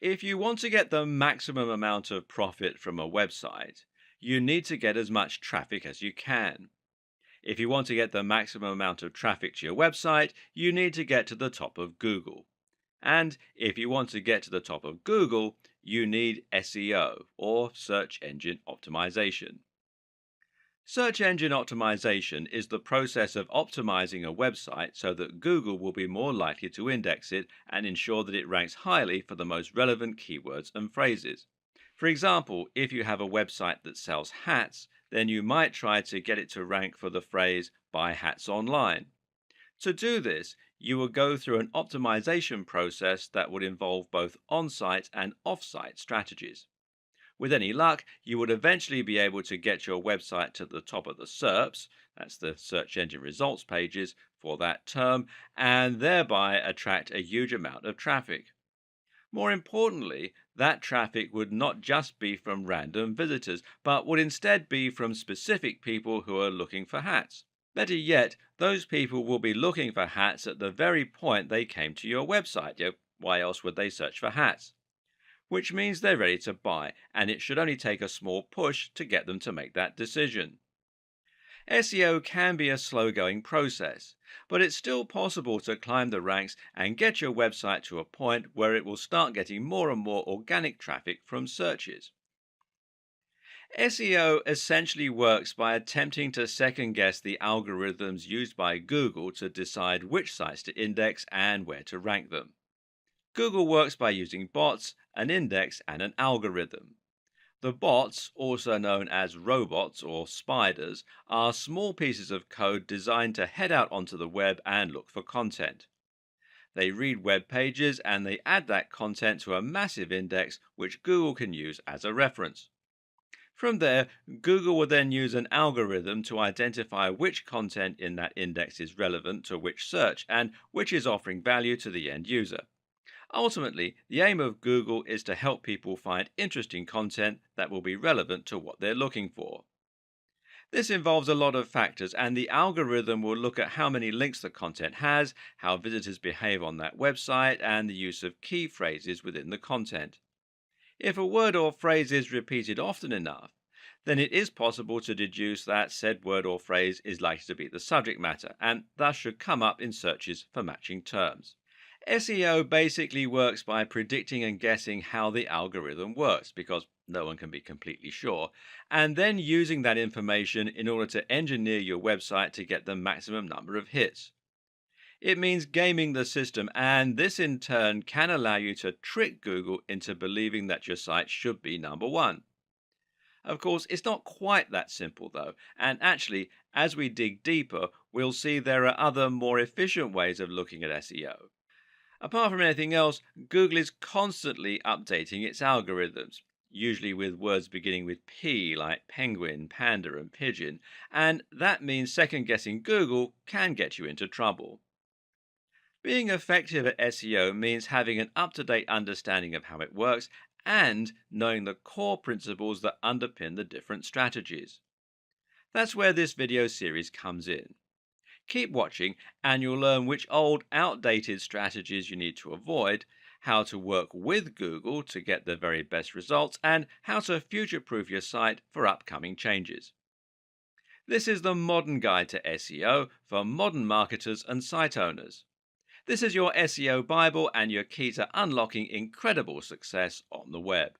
If you want to get the maximum amount of profit from a website, you need to get as much traffic as you can. If you want to get the maximum amount of traffic to your website, you need to get to the top of Google. And if you want to get to the top of Google, you need SEO, or search engine optimization. Search engine optimization is the process of optimizing a website so that Google will be more likely to index it and ensure that it ranks highly for the most relevant keywords and phrases. For example, if you have a website that sells hats, then you might try to get it to rank for the phrase buy hats online. To do this, you will go through an optimization process that would involve both on site and off site strategies. With any luck, you would eventually be able to get your website to the top of the SERPs, that's the search engine results pages, for that term, and thereby attract a huge amount of traffic. More importantly, that traffic would not just be from random visitors, but would instead be from specific people who are looking for hats. Better yet, those people will be looking for hats at the very point they came to your website. Why else would they search for hats? Which means they're ready to buy, and it should only take a small push to get them to make that decision. SEO can be a slow going process, but it's still possible to climb the ranks and get your website to a point where it will start getting more and more organic traffic from searches. SEO essentially works by attempting to second guess the algorithms used by Google to decide which sites to index and where to rank them. Google works by using bots, an index, and an algorithm. The bots, also known as robots or spiders, are small pieces of code designed to head out onto the web and look for content. They read web pages and they add that content to a massive index which Google can use as a reference. From there, Google will then use an algorithm to identify which content in that index is relevant to which search and which is offering value to the end user. Ultimately, the aim of Google is to help people find interesting content that will be relevant to what they're looking for. This involves a lot of factors, and the algorithm will look at how many links the content has, how visitors behave on that website, and the use of key phrases within the content. If a word or phrase is repeated often enough, then it is possible to deduce that said word or phrase is likely to be the subject matter, and thus should come up in searches for matching terms. SEO basically works by predicting and guessing how the algorithm works, because no one can be completely sure, and then using that information in order to engineer your website to get the maximum number of hits. It means gaming the system, and this in turn can allow you to trick Google into believing that your site should be number one. Of course, it's not quite that simple though, and actually, as we dig deeper, we'll see there are other more efficient ways of looking at SEO. Apart from anything else, Google is constantly updating its algorithms, usually with words beginning with P like penguin, panda, and pigeon, and that means second guessing Google can get you into trouble. Being effective at SEO means having an up to date understanding of how it works and knowing the core principles that underpin the different strategies. That's where this video series comes in. Keep watching and you'll learn which old, outdated strategies you need to avoid, how to work with Google to get the very best results, and how to future proof your site for upcoming changes. This is the Modern Guide to SEO for modern marketers and site owners. This is your SEO Bible and your key to unlocking incredible success on the web.